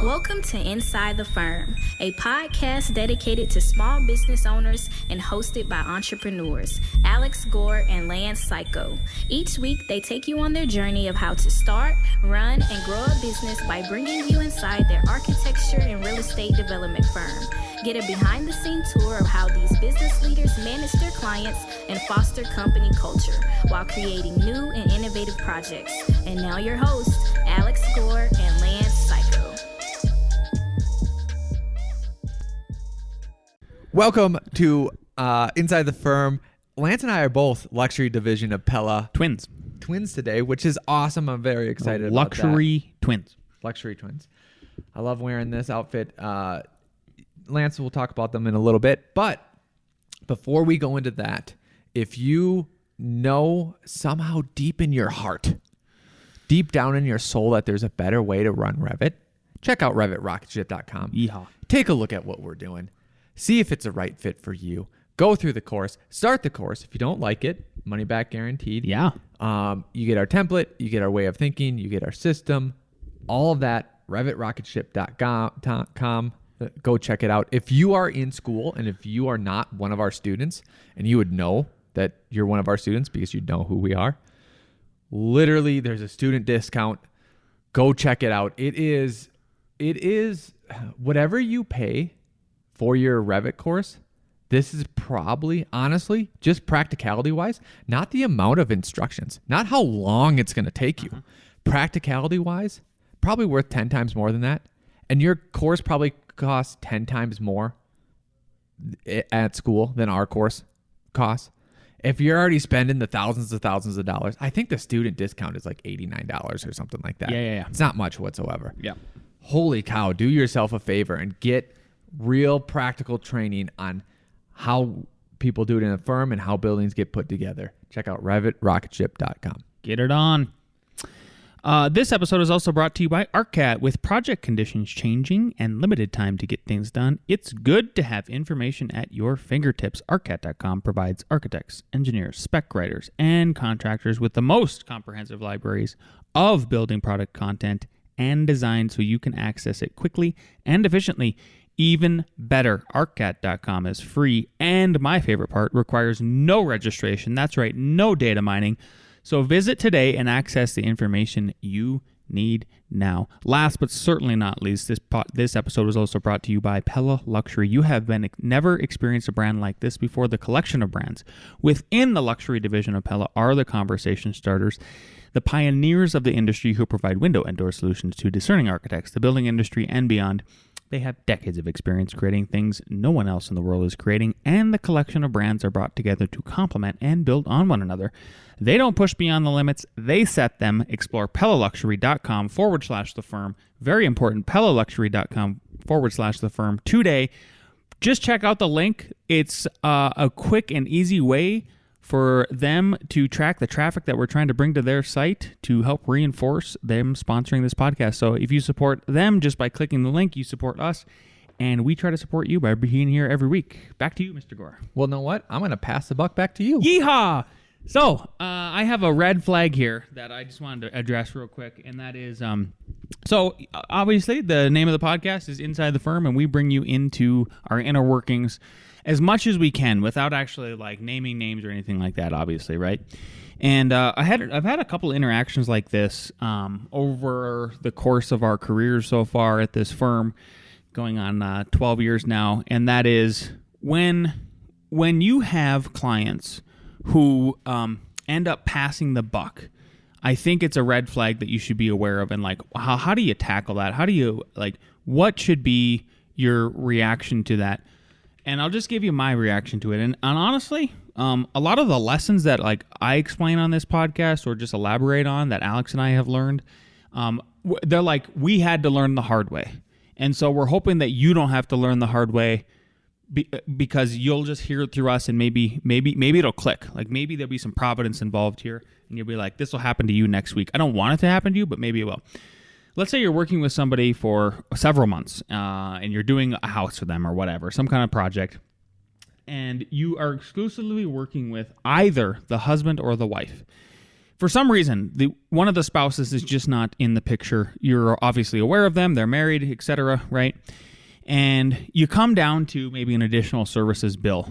Welcome to Inside the Firm, a podcast dedicated to small business owners and hosted by entrepreneurs, Alex Gore and Lance Cayko. Each week, they take you on their journey of how to start, run, and grow a business by bringing you inside their architecture and real estate development firm. Get a behind-the-scenes tour of how these business leaders manage their clients and foster company culture while creating new and innovative projects. And now your hosts, Alex Gore and Lance Cayko. Welcome to Inside the Firm. Lance and I are both luxury division of Pella. Twins today, which is awesome. I'm very excited about that. Luxury twins. Luxury twins. I love wearing this outfit. Lance will talk about them in a little bit. But before we go into that, if you know somehow deep in your heart, deep down in your soul that there's a better way to run Revit, check out RevitRocketship.com. Yeehaw. Take a look at what we're doing. See if it's a right fit for you. Go through the course. Start the course. If you don't like it, money back guaranteed. Yeah. You get our template. You get our way of thinking. You get our system. All of that, RevitRocketship.com. Go check it out. If you are in school and if you are not one of our students, and you would know that you're one of our students because you know who we are, literally there's a student discount. Go check it out. It is whatever you pay for your Revit course. This is probably, honestly, just practicality-wise, not the amount of instructions, not how long it's going to take you. Practicality-wise, probably worth 10 times more than that. And your course probably costs 10 times more at school than our course costs. If you're already spending the thousands of dollars, I think the student discount is like $89 or something like that. Yeah. It's not much whatsoever. Yeah. Holy cow, do yourself a favor and get real practical training on how people do it in a firm and how buildings get put together. Check out RevitRocketship.com. Get it on. This episode is also brought to you by ARCAT. With project conditions changing and limited time to get things done, it's good to have information at your fingertips. ARCAT.com provides architects, engineers, spec writers, and contractors with the most comprehensive libraries of building product content and design so you can access it quickly and efficiently. Even better, ARCAT.com is free, and my favorite part, requires no registration. That's right, no data mining. So visit today and access the information you need now. Last but certainly not least, this episode was also brought to you by Pella Luxury. You have never experienced a brand like this before. The collection of brands within the luxury division of Pella are the conversation starters, the pioneers of the industry who provide window and door solutions to discerning architects, the building industry, and beyond. They have decades of experience creating things no one else in the world is creating, and the collection of brands are brought together to complement and build on one another. They don't push beyond the limits, they set them. Explore PellaLuxury.com/the firm. Very important, PellaLuxury.com/the firm today. Just check out the link. It's a quick and easy way for them to track the traffic that we're trying to bring to their site to help reinforce them sponsoring this podcast. So if you support them just by clicking the link, you support us, and we try to support you by being here every week. Back to you, Mr. Gore. Well, know what? I'm going to pass the buck back to you. Yeehaw! So I have a red flag here that I just wanted to address real quick, and that is, so obviously the name of the podcast is Inside the Firm, and we bring you into our inner workings as much as we can without actually like naming names or anything like that, obviously, right? And I've had a couple interactions like this over the course of our careers so far at this firm, going on 12 years now, and that is when you have clients who end up passing the buck, I think it's a red flag that you should be aware of. And like, how do you tackle that? How do you, like, what should be your reaction to that? And I'll just give you my reaction to it. And honestly, a lot of the lessons that like I explain on this podcast or just elaborate on that Alex and I have learned, they're like, we had to learn the hard way. And so we're hoping that you don't have to learn the hard way because you'll just hear it through us, and maybe it'll click. Like maybe there'll be some providence involved here, and you'll be like, this will happen to you next week. I don't want it to happen to you, but maybe it will. Let's say you're working with somebody for several months, and you're doing a house for them or whatever, some kind of project, and you are exclusively working with either the husband or the wife. for some reason, one of the spouses is just not in the picture. You're obviously aware of them. They're married, etc., right? And you come down to maybe an additional services bill.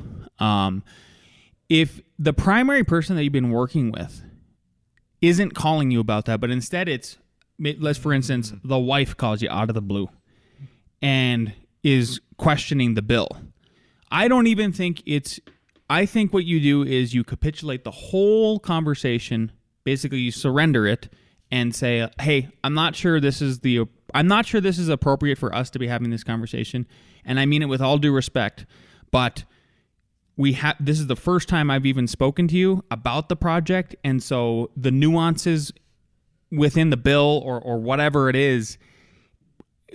If the primary person that you've been working with isn't calling you about that, but instead it's, let's for instance, the wife calls you out of the blue and is questioning the bill. I don't even think I think what you do is you capitulate the whole conversation. Basically, you surrender it and say, "Hey, I'm not sure this is appropriate for us to be having this conversation, and I mean it with all due respect, but this is the first time I've even spoken to you about the project, and so the nuances within the bill or whatever it is,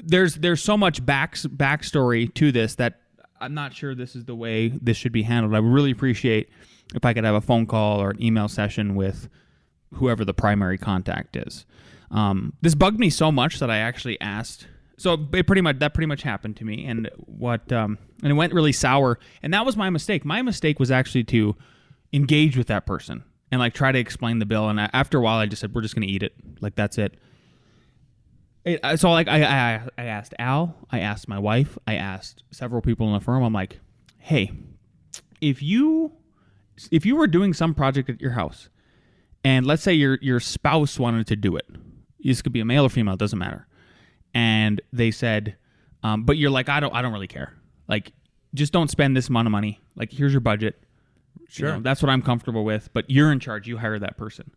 there's so much backstory to this that I'm not sure this is the way this should be handled. I would really appreciate if I could have a phone call or an email session with whoever the primary contact is." This bugged me so much that I actually asked. So that pretty much happened to me, and and it went really sour. And that was my mistake. My mistake was actually to engage with that person and like try to explain the bill. And after a while, I just said, "We're just going to eat it. Like that's it." So like I asked Al, I asked my wife, I asked several people in the firm. I'm like, "Hey, if you were doing some project at your house, and let's say your spouse wanted to do it, this could be a male or female, it doesn't matter, and they said, but you're like, I don't really care. Like, just don't spend this amount of money. Like, here's your budget. Sure, you know, that's what I'm comfortable with. But you're in charge. You hire that person."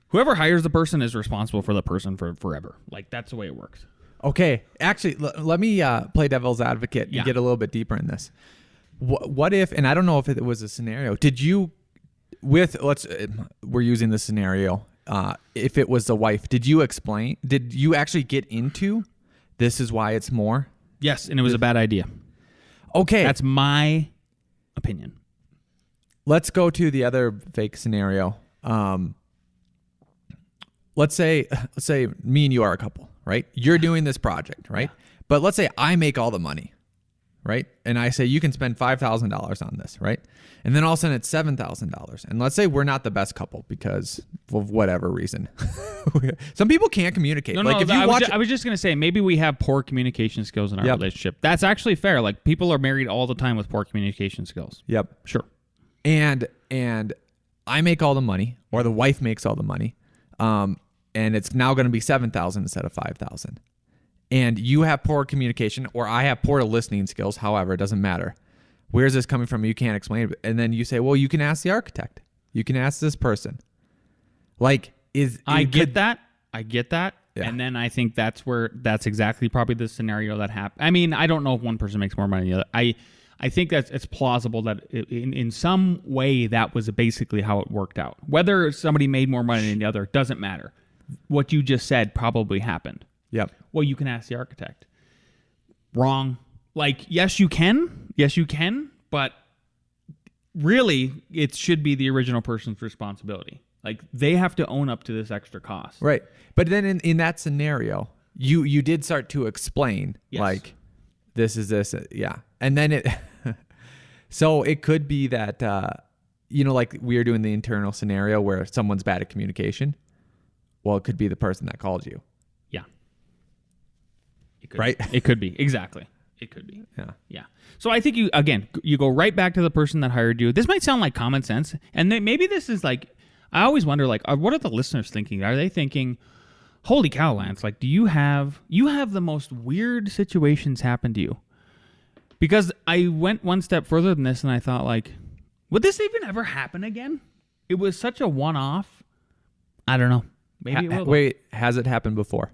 Whoever hires the person is responsible for the person for forever. Like, that's the way it works. Okay. Actually, let me play devil's advocate and get a little bit deeper in this. What if, and I don't know if it was a scenario, we're using this scenario. If it was the wife, did you actually get into this is why it's more? Yes, and it was a bad idea. Okay. That's my opinion. Let's go to the other fake scenario. Let's say me and you are a couple, right? You're doing this project, right? Yeah. But let's say I make all the money, right? And I say you can spend $5,000 on this, right? And then all of a sudden it's $7,000. And let's say we're not the best couple because of whatever reason. Some people can't communicate. I was just going to say, maybe we have poor communication skills in our relationship. That's actually fair. Like, people are married all the time with poor communication skills. Yep. Sure. And I make all the money, or the wife makes all the money. And it's now going to be $7,000 instead of $5,000. And you have poor communication, or I have poor listening skills. However, it doesn't matter. Where's this coming from? You can't explain it. And then you say, well, you can ask the architect. You can ask this person. Like, I get that. Yeah. And then I think that's exactly probably the scenario that happened. I mean, I don't know if one person makes more money than the other. I think that it's plausible that in some way that was basically how it worked out. Whether somebody made more money than the other doesn't matter. What you just said probably happened. Yep. Well, you can ask the architect. Wrong. Like, yes, you can, but really it should be the original person's responsibility. Like, they have to own up to this extra cost. Right. But then in that scenario, you did start to explain, like, this is this. Yeah. And then so it could be that, like we are doing the internal scenario where someone's bad at communication. Well, it could be the person that called you. Yeah. It could right? Be. It could be. Exactly. It could be. Yeah. So I think you go right back to the person that hired you. This might sound like common sense. And maybe this is like, I always wonder, like, what are the listeners thinking? Are they thinking, holy cow, Lance, like, you have the most weird situations happen to you? Because I went one step further than this and I thought, like, would this even ever happen again? It was such a one-off. I don't know. Maybe it will. Wait, has it happened before?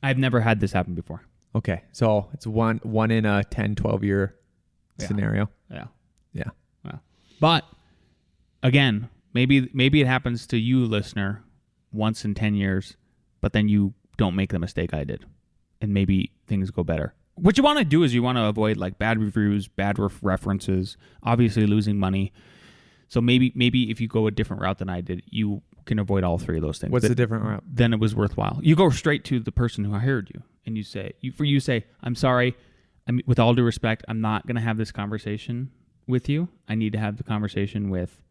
I've never had this happen before. Okay. So it's one in a 10, 12-year scenario. Yeah. Yeah. But again, maybe it happens to you, listener, once in 10 years, but then you don't make the mistake I did. And maybe things go better. What you want to do is you want to avoid like bad reviews, bad references, obviously losing money. So maybe if you go a different route than I did, you can avoid all three of those things. What's the different route? Then it was worthwhile. You go straight to the person who hired you, and you say, I'm sorry. With all due respect, I'm not going to have this conversation with you. I need to have the conversation with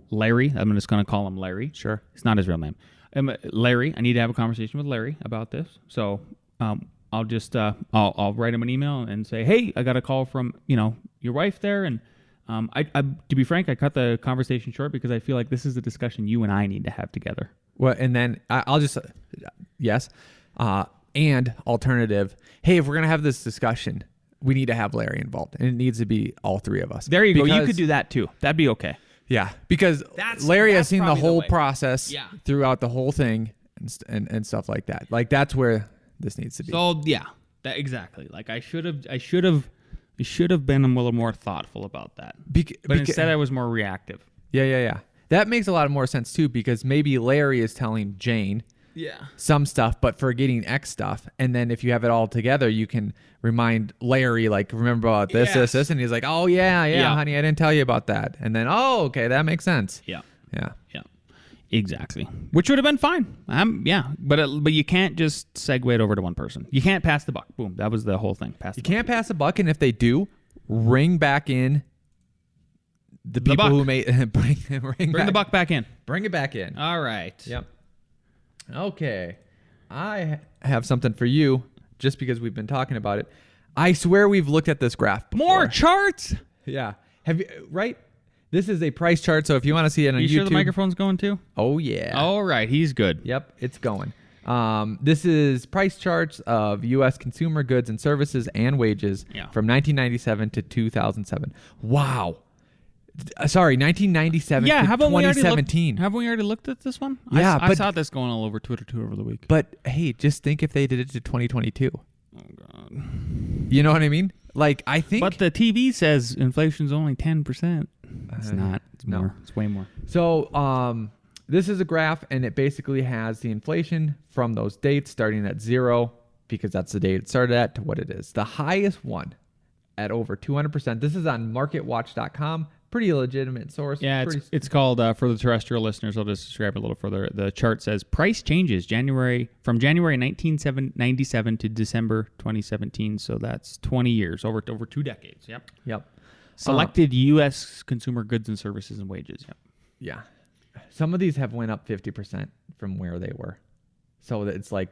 Larry. I'm just going to call him Larry. Sure. It's not his real name. Larry, I need to have a conversation with Larry about this. So I'll just I'll write him an email and say, hey, I got a call from your wife there, and I to be frank, I cut the conversation short because I feel like this is a discussion you and I need to have together. Well, and then I'll just yes, and alternative. Hey, if we're gonna have this discussion, we need to have Larry involved, and it needs to be all three of us. There you go. You could do that too. That'd be okay. Yeah, because Larry has seen the whole process throughout the whole thing and stuff like that. Like that's where this needs to be. So yeah, exactly. Like I should have been a little more thoughtful about that. But instead I was more reactive. Yeah. That makes a lot more sense too, because maybe Larry is telling Jane some stuff, but forgetting X stuff. And then if you have it all together, you can remind Larry, like, remember about this. And he's like, oh, yeah, honey, I didn't tell you about that. And then, oh, okay, that makes sense. Yeah. Yeah. Exactly. Which would have been fine. But you can't just segue it over to one person. You can't pass the buck. Boom. That was the whole thing. You can't pass the buck. And if they do, ring back in the people who made bring the buck back in. Bring it back in. All right. Yep. Okay. I have something for you just because we've been talking about it. I swear we've looked at this graph before. More charts? Yeah. Have you right? This is a price chart, so if you want to see it on YouTube. You sure the microphone's going too? Oh yeah. All right, he's good. Yep, it's going. This is price charts of U.S. consumer goods and services and wages from 1997 to 2007. Wow. Sorry, 1997 to 2017. Haven't we already looked at this one? Yeah, I saw this going all over Twitter too over the week. But hey, just think if they did it to 2022. Oh God. You know what I mean? Like I think. But the TV says inflation's only 10%. It's not. It's more. No. It's way more. So this is a graph, and it basically has the inflation from those dates starting at 0, because that's the date it started at, to what it is. The highest one at over 200%. This is on MarketWatch.com. Pretty legitimate source. Yeah, it's called, for the terrestrial listeners, I'll just describe it a little further. The chart says price changes from January 1997 to December 2017. So that's 20 years, over 2 decades. Yep. Selected U.S. consumer goods and services and wages. Yep. Yeah. Some of these have went up 50% from where they were. So it's like,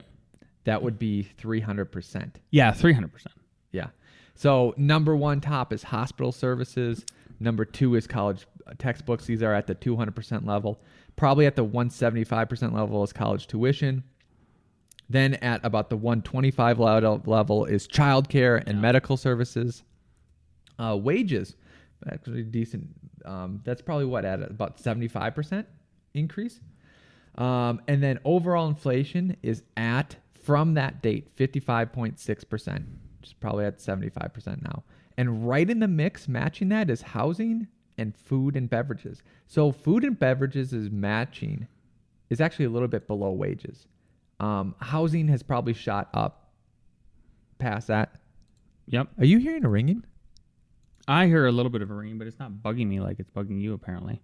that would be 300%. Yeah, 300%. Yeah. So number one top is hospital services. Number 2 is college textbooks. These are at the 200% level. Probably at the 175% level is college tuition. Then at about the 125 level is childcare and medical services. Wages, actually decent. That's probably at about 75% increase. And then overall inflation is from that date, 55.6%, which is probably at 75% now. And right in the mix, matching that, is housing and food and beverages. So food and beverages is actually a little bit below wages. Housing has probably shot up past that. Yep. Are you hearing a ringing? I hear a little bit of a ringing, but it's not bugging me like it's bugging you, apparently.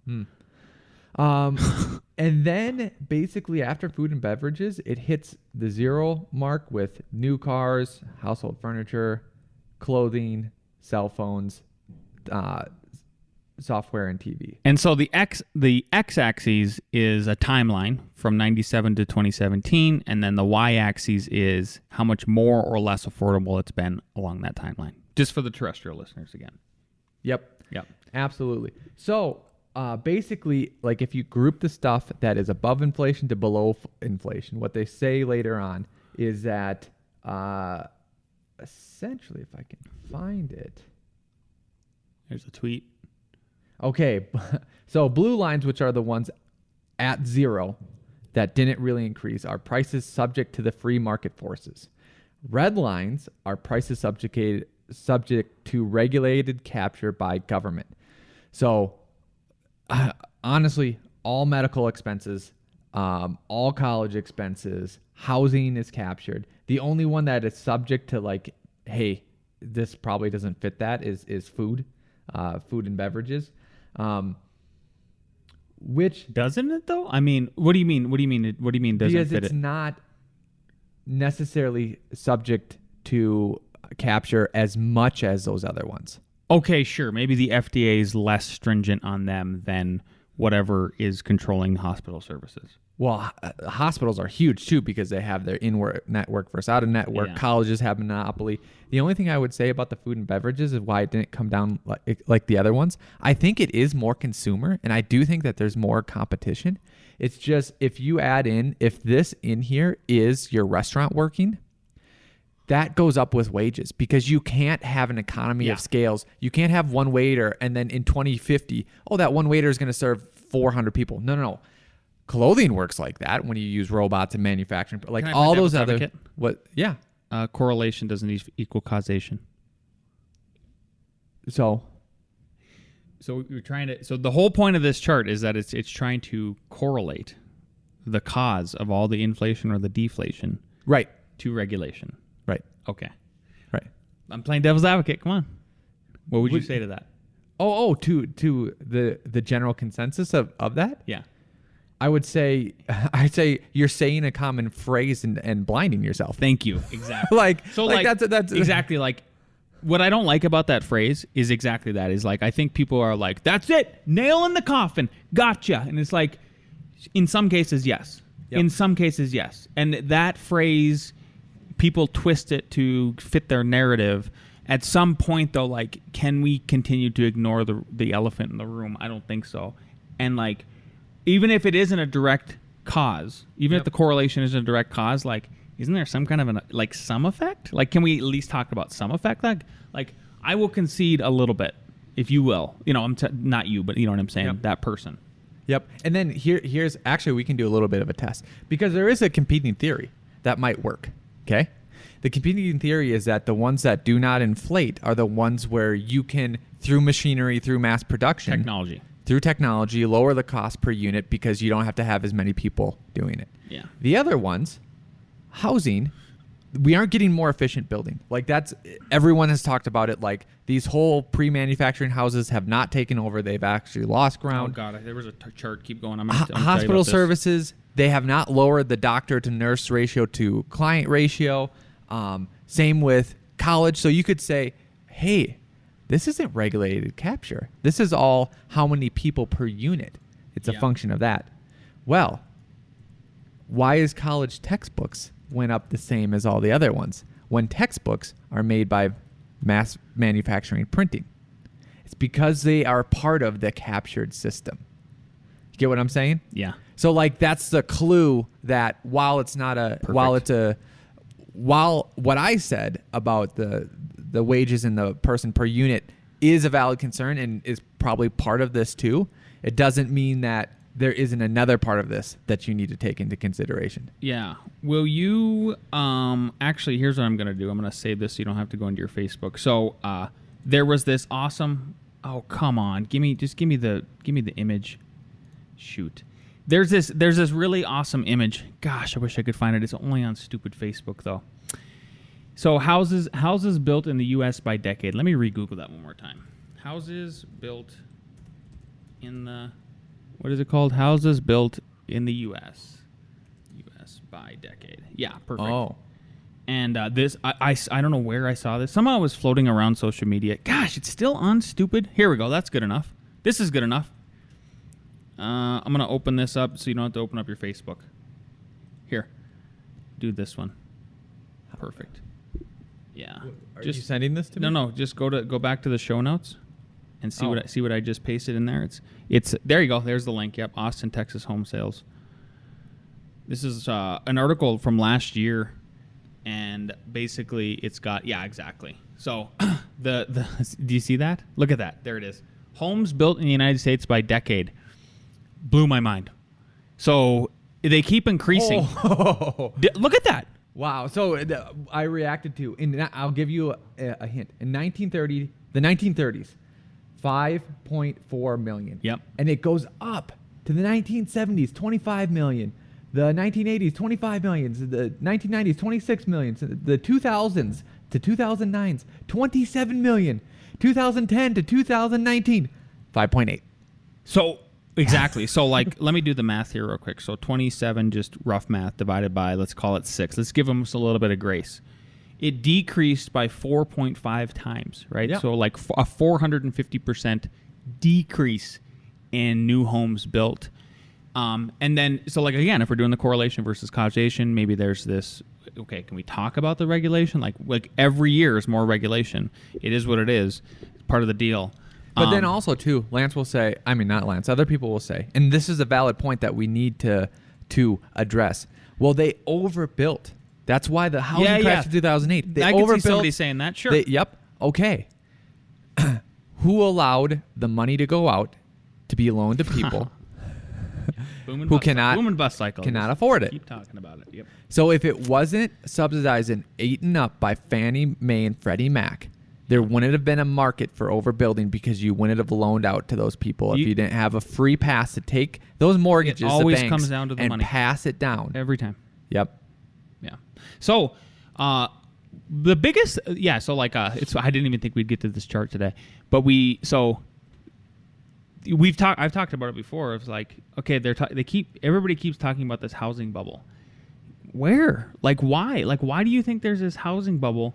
And then basically after food and beverages, it hits the 0 mark with new cars, household furniture, clothing, cell phones, software, and TV. And so the x-axis is a timeline from 97 to 2017, and then the y-axis is how much more or less affordable it's been along that timeline. Just for the terrestrial listeners again. Yep. Absolutely. So basically, like if you group the stuff that is above inflation to below inflation, what they say later on is that essentially, if I can find it. There's a tweet. Okay. So blue lines, which are the ones at 0 that didn't really increase, are prices subject to the free market forces. Red lines are prices subject to regulated capture by government. So honestly, all medical expenses, all college expenses, housing is captured. The only one that is subject to like, hey, this probably doesn't fit that is food and beverages. Which doesn't it though? I mean, what do you mean? What do you mean doesn't because fit it? Because it's not necessarily subject to capture as much as those other ones. Okay, sure. Maybe the FDA is less stringent on them than whatever is controlling hospital services. Well, hospitals are huge too because they have their in-network versus out-of-network. Yeah. Colleges have monopoly. The only thing I would say about the food and beverages is why it didn't come down like the other ones. I think it is more consumer, and I do think that there's more competition. It's just if you add in, if this in here is your restaurant working, that goes up with wages because you can't have an economy of scales. You can't have one waiter and then in 2050, that one waiter is going to serve 400 people. No. Clothing works like that when you use robots and manufacturing. Like all those other advocate? What? Yeah. Correlation doesn't equal causation. So you're trying to. So the whole point of this chart is that it's trying to correlate the cause of all the inflation or the deflation, right, to regulation. Right. Okay. Right. I'm playing devil's advocate. Come on. What would you say to that? To the general consensus of that? Yeah. I'd say you're saying a common phrase and blinding yourself. Thank you. Exactly. That's exactly like what I don't like about that phrase is exactly that. Is like I think people are like, that's it, nail in the coffin, gotcha. And it's like in some cases, yes. Yep. In some cases, yes. And that phrase, people twist it to fit their narrative. At some point, though, like, can we continue to ignore the elephant in the room? I don't think so. And like, even if it isn't a direct cause, even if the correlation isn't a direct cause, like, isn't there some kind of some effect? Like, can we at least talk about some effect? Like I will concede a little bit, if you will. Not you, but you know what I'm saying. Yep. That person. Yep. And then here's actually we can do a little bit of a test because there is a competing theory that might work. Okay. The competing theory is that the ones that do not inflate are the ones where you can, through machinery, through mass production, through technology, lower the cost per unit because you don't have to have as many people doing it. Yeah. The other ones, housing, we aren't getting more efficient building. Like everyone has talked about it. Like these whole pre-manufacturing houses have not taken over. They've actually lost ground. Oh God, there was a chart. Keep going. Hospital services, they have not lowered the doctor to nurse ratio to client ratio. Same with college. So you could say, hey, this isn't regulated capture. This is all how many people per unit. It's a function of that. Well, why is college textbooks went up the same as all the other ones when textbooks are made by mass manufacturing printing? It's because they are part of the captured system. You get what I'm saying? Yeah. So like that's the clue that while it's not while what I said about the wages and the person per unit is a valid concern and is probably part of this too, it doesn't mean that there isn't another part of this that you need to take into consideration. Yeah. Will you actually, here's what I'm going to do. I'm going to save this so you don't have to go into your Facebook. So there was this awesome, oh, come on. Give me the image. Shoot. There's this really awesome image. Gosh, I wish I could find it. It's only on stupid Facebook though. So houses built in the U.S. by decade. Let me re-Google that one more time. Houses built in the, what is it called? Houses built in the U.S. U.S. by decade. Yeah, perfect. Oh. And this, I don't know where I saw this. Somehow it was floating around social media. Gosh, it's still on stupid. Here we go. That's good enough. This is good enough. I'm going to open this up so you don't have to open up your Facebook. Here. Do this one. Perfect. Yeah. Are you sending this to me? No. Just go back to the show notes and see what I just pasted in there. It's there you go. There's the link. Yep. Austin, Texas home sales. This is an article from last year, and basically it's got exactly. So the do you see that? Look at that. There it is. Homes built in the United States by decade. Blew my mind. So they keep increasing. Oh. Look at that. Wow. So I reacted to, and I'll give you a hint. In the 1930s, 5.4 million. Yep. And it goes up to the 1970s, 25 million. The 1980s, 25 million. The 1990s, 26 million. The 2000s to 2009s, 27 million. 2010 to 2019, 5.8. So exactly. So like, let me do the math here real quick. So 27, just rough math, divided by, let's call it 6. Let's give them a little bit of grace. It decreased by 4.5 times, right? Yeah. So like a 450% decrease in new homes built. And then, so like, again, if we're doing the correlation versus causation, maybe there's this, okay, can we talk about the regulation? Like every year is more regulation. It is what it is. It's part of the deal. But then also, too, Lance will say, I mean, not Lance, other people will say, and this is a valid point that we need to address. Well, they overbuilt. That's why the housing crashed in 2008. They I overbuilt. can see somebody saying that, sure. Yep. Okay. Who allowed the money to go out to be loaned to people who boom and bust cycle. cannot afford it? Keep talking about it. Yep. So if it wasn't subsidized and eaten up by Fannie Mae and Freddie Mac, there wouldn't have been a market for overbuilding because you wouldn't have loaned out to those people if you didn't have a free pass to take those mortgages. It always the banks, comes down to the and money. Pass it down Every time. Yep. Yeah. So, the biggest, so like, I didn't even think we'd get to this chart today, but I've talked about it before. It's like, okay, everybody keeps talking about this housing bubble. Where? Like, why? Like, why do you think there's this housing bubble?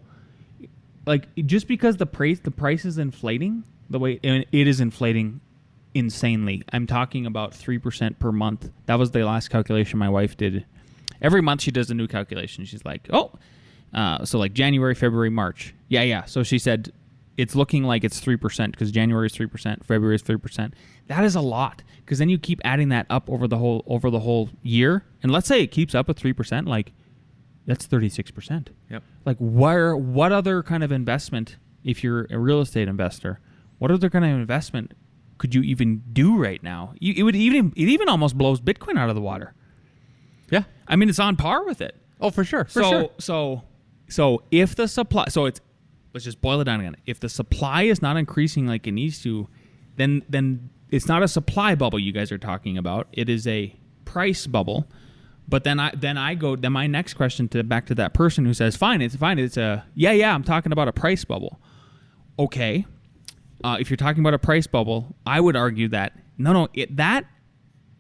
Like, just because the price is inflating the way it is inflating insanely. I'm talking about 3% per month. That was the last calculation my wife did. Every month she does a new calculation. She's like, so like January, February, March. Yeah. So she said it's looking like it's 3% because January is 3%, February is 3%. That is a lot because then you keep adding that up over the whole year. And let's say it keeps up at 3%, like that's 36%. Yep. Like what other kind of investment, if you're a real estate investor, what other kind of investment could you even do right now? It even almost blows Bitcoin out of the water. Yeah. I mean, it's on par with it. Oh, for sure. So if the supply, let's just boil it down again. If the supply is not increasing like it needs to, then it's not a supply bubble you guys are talking about. It is a price bubble. But then my next question back to that person who says, fine, it's I'm talking about a price bubble. Okay. If you're talking about a price bubble, I would argue that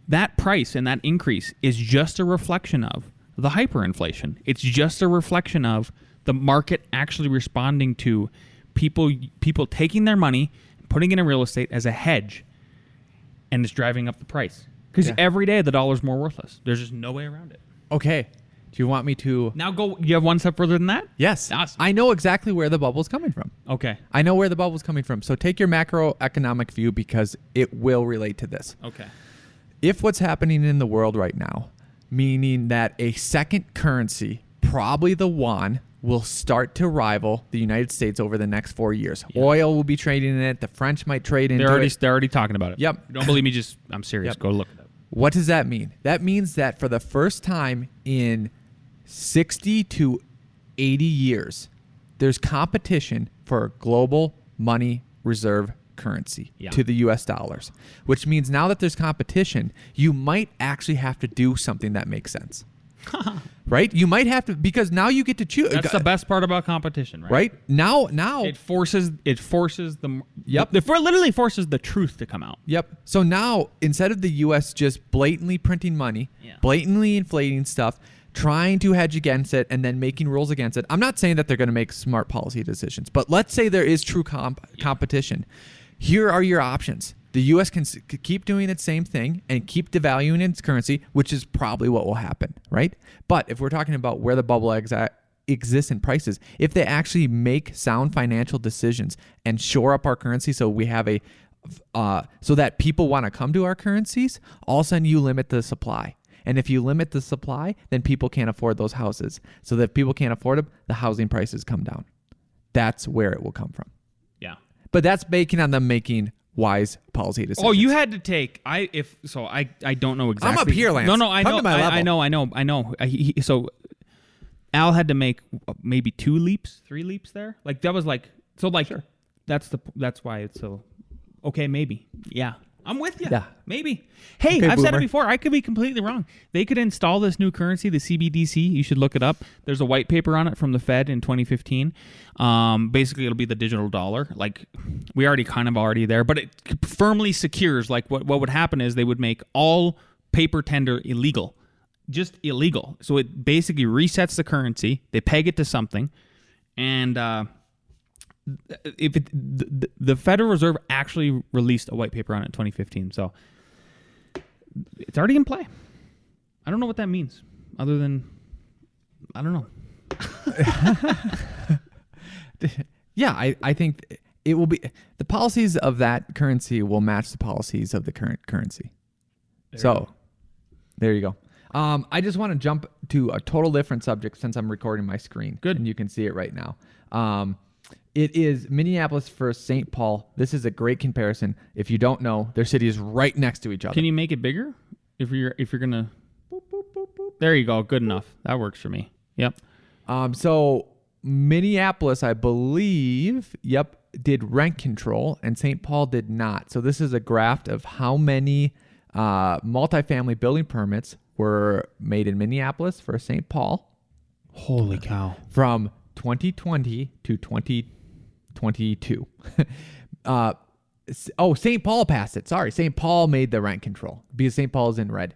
that price and that increase is just a reflection of the hyperinflation. It's just a reflection of the market actually responding to people taking their money, putting it in real estate as a hedge, and it's driving up the price. Because every day the dollar's more worthless. There's just no way around it. Okay. Do you want me to... Now go... You have one step further than that? Yes. Awesome. I know exactly where the bubble's coming from. Okay. I know where the bubble's coming from. So take your macroeconomic view because it will relate to this. Okay. If what's happening in the world right now, meaning that a second currency, probably the yuan, will start to rival the United States over the next 4 years. Yeah. Oil will be trading in it. The French might trade in it. They're already talking about it. Yep. Don't believe me? I'm serious. Yep. Go look it up. What does that mean? That means that for the first time in 60 to 80 years, there's competition for global money reserve currency to the US dollars, which means now that there's competition, you might actually have to do something that makes sense. Right? You might have to, because now you get to choose. That's the best part about competition, right? Right? Now it forces the literally forces the truth to come out. Yep. So now instead of the US just blatantly printing money, blatantly inflating stuff, trying to hedge against it and then making rules against it. I'm not saying that they're going to make smart policy decisions, but let's say there is true competition. Here are your options. The U.S. can keep doing its same thing and keep devaluing its currency, which is probably what will happen, right? But if we're talking about where the bubble exists in prices, if they actually make sound financial decisions and shore up our currency so we have so that people want to come to our currencies, all of a sudden you limit the supply. And if you limit the supply, then people can't afford those houses. So that if people can't afford them, the housing prices come down. That's where it will come from. Yeah. But that's banking on them making wise policy decisions. Oh, you had to take. I don't know exactly. I'm up here, Lance. No, I know. I know. So Al had to make maybe 3 leaps there. Like that was like so. Like sure. That's why it's so. Okay, maybe. Yeah. I'm with you. Yeah. Maybe. Hey, okay, I've said it before. I could be completely wrong. They could install this new currency, the CBDC. You should look it up. There's a white paper on it from the Fed in 2015. Basically, it'll be the digital dollar. Like, we already there, but it firmly secures. Like, what would happen is they would make all paper tender illegal. Just illegal. So it basically resets the currency. They peg it to something. And if the Federal Reserve actually released a white paper on it in 2015, so it's already in play. I don't know what that means, other than I don't know. Yeah, I think it will be the policies of that currency will match the policies of the current currency. There you go. I just want to jump to a total different subject since I'm recording my screen. Good. And you can see it right now. It is Minneapolis versus St. Paul. This is a great comparison. If you don't know, their city is right next to each other. Can you make it bigger? If you're gonna, there you go. Good enough. That works for me. Yep. So Minneapolis, I believe, did rent control, and St. Paul did not. So this is a graph of how many multifamily building permits were made in Minneapolis for St. Paul. Holy cow! From 2020 to 2022. St. Paul passed it. Sorry, St. Paul made the rent control because St. Paul is in red.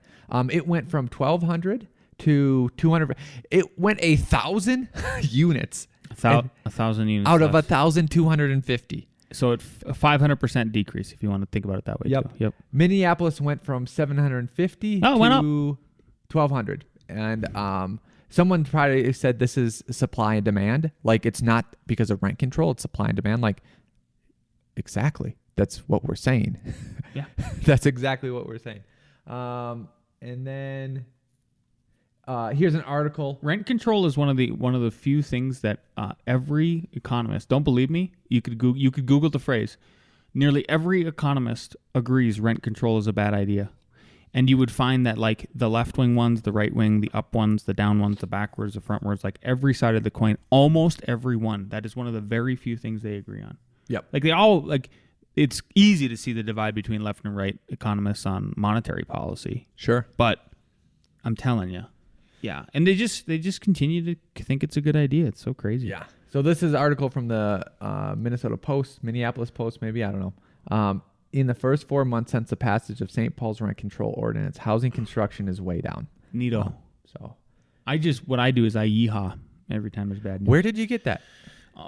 It went from 1,200 to 200. It went 1,000 units. 1,000 units out of 1,250. So a 500% decrease, if you want to think about it that way. Yep. Too. Yep. Minneapolis went from 750 to went up. 1,200, and someone probably said this is supply and demand. Like it's not because of rent control; it's supply and demand. Like exactly, that's what we're saying. Yeah, that's exactly what we're saying. And then here's an article. Rent control is one of the few things that every economist, don't believe me, you could Google the phrase. Nearly every economist agrees rent control is a bad idea. And you would find that like the left wing ones, the right wing, the up ones, the down ones, the backwards, the frontwards, like every side of the coin, almost every one. That is one of the very few things they agree on. Yep. Like they all like it's easy to see the divide between left and right economists on monetary policy. Sure. But I'm telling you. Yeah. And they just continue to think it's a good idea. It's so crazy. Yeah. So this is an article from the Minneapolis Post, maybe, I don't know. In the first 4 months since the passage of St. Paul's rent control ordinance, housing construction is way down. Neato. So what I do is I yeehaw every time there's bad news. Where did you get that?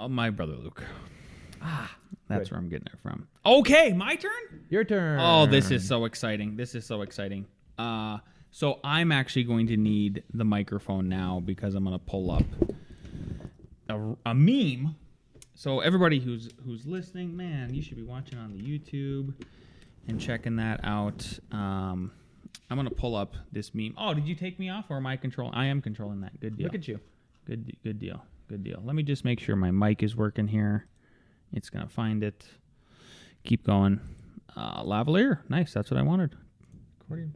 My brother Luke. That's good. where I'm getting it from. Okay, my turn? Your turn. Oh, this is so exciting. So I'm actually going to need the microphone now because I'm going to pull up a meme. So everybody who's listening, man, you should be watching on the YouTube and checking that out. I'm going to pull up this meme. Oh, did you take me off or am I controlling? I am controlling that. Good deal. Look at you. Good deal. Let me just make sure my mic is working here. It's going to find it. Keep going. Lavalier. Nice. That's what I wanted.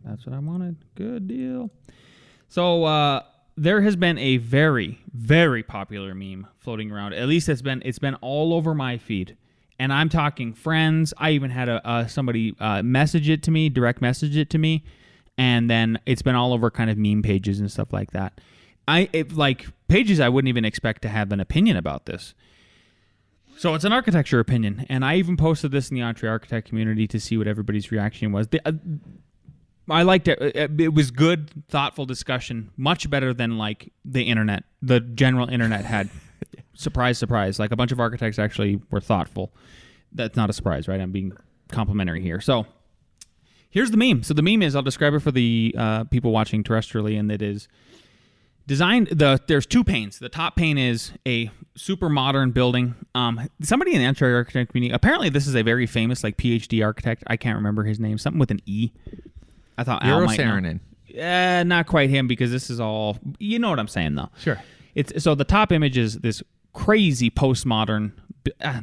That's what I wanted. Good deal. So there has been a very, very popular meme floating around. At least it's been all over my feed. And I'm talking friends. I even had somebody message it to me, direct message it to me. And then it's been all over kind of meme pages and stuff like that. Like pages I wouldn't even expect to have an opinion about this. So it's an architecture opinion. And I even posted this in the A.R.E architect community to see what everybody's reaction was. I liked it. It was good, thoughtful discussion. Much better than like the internet, the general internet had. Surprise, surprise. Like a bunch of architects actually were thoughtful. That's not a surprise, right? I'm being complimentary here. So here's the meme. So the meme is, I'll describe it for the people watching terrestrially, and it is designed. There's two panes. The top pane is a super modern building. Somebody in the A.R.E architect community, apparently this is a very famous like PhD architect. I can't remember his name. Something with an E. I thought Al might know. Not quite him because this is all, you know what I'm saying though. Sure. So the top image is this crazy postmodern,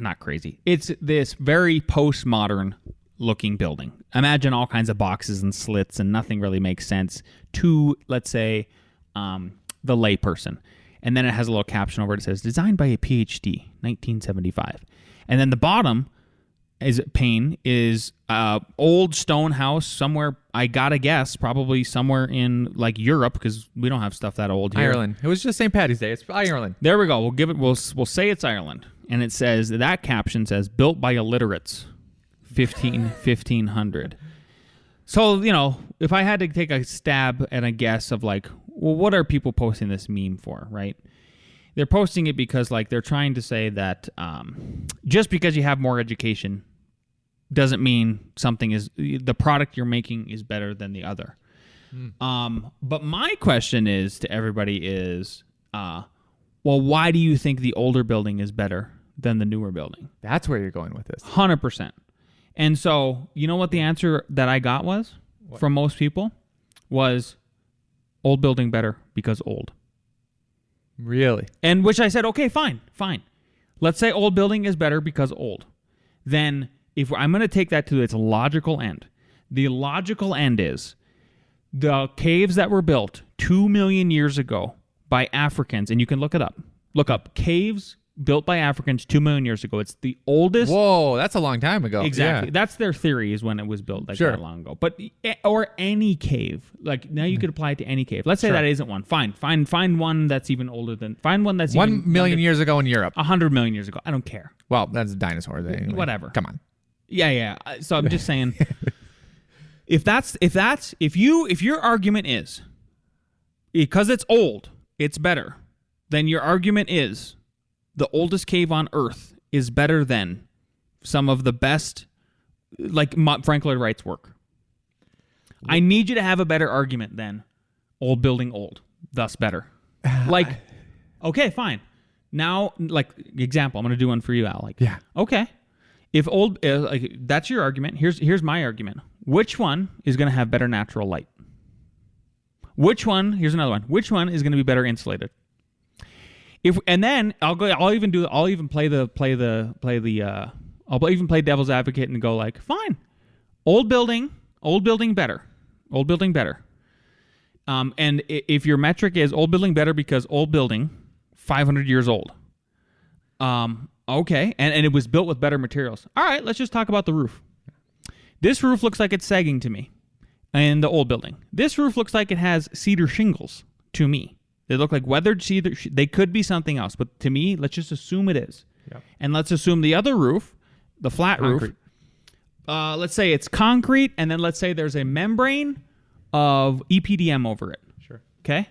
not crazy. It's this very postmodern looking building. Imagine all kinds of boxes and slits and nothing really makes sense to, let's say, the layperson. And then it has a little caption over it that says, designed by a PhD, 1975. And then the bottom pane is old stone house somewhere, I gotta guess, probably somewhere in like Europe, because we don't have stuff that old here. Ireland. It was just St. Patty's Day. It's Ireland. There we go. We'll say it's Ireland. And it says, that caption says, built by illiterates, 1500. So, you know, if I had to take a stab and a guess of like, well, what are people posting this meme for, right? they're posting it because like they're trying to say that just because you have more education doesn't mean the product you're making is better than the other. But my question is to everybody is, well, why do you think the older building is better than the newer building? That's where you're going with this. 100%. And so, you know what the answer that I got was from most people was old building better because old. Really? And which I said, okay, fine. Let's say old building is better because old. Then if I'm going to take that to its logical end, the logical end is the caves that were built 2 million years ago by Africans, and you can look it up. Look up caves built by Africans 2 million years ago. It's the oldest. Whoa, that's a long time ago. Exactly. Yeah. That's their theory is when it was built that long ago. But or any cave. Like now you could apply it to any cave. Let's say that isn't one. Fine. Find one that's even older than. Find one that's 1 million years ago in Europe. 100 million years ago. I don't care. Well, that's a dinosaur. Anyway. Whatever. Come on. Yeah. So I'm just saying, if your argument is because it's old, it's better, then your argument is the oldest cave on Earth is better than some of the best, like Frank Lloyd Wright's work. I need you to have a better argument than old building old, thus better. Like, okay, fine. Now, like example, I'm going to do one for you, Al. Like, yeah. Okay. If old, like that's your argument. Here's my argument. Which one is going to have better natural light? Which one? Here's another one. Which one is going to be better insulated? And then I'll even play devil's advocate and go like, fine, old building better. And if your metric is old building better because old building 500 years old, okay, and it was built with better materials. All right, let's just talk about the roof. This roof looks like it's sagging to me in the old building. This roof looks like it has cedar shingles to me. They look like weathered cedar. They could be something else, but to me, let's just assume it is. Yep. And let's assume the other roof, the flat roof, let's say it's concrete, and then let's say there's a membrane of EPDM over it. Sure. Okay?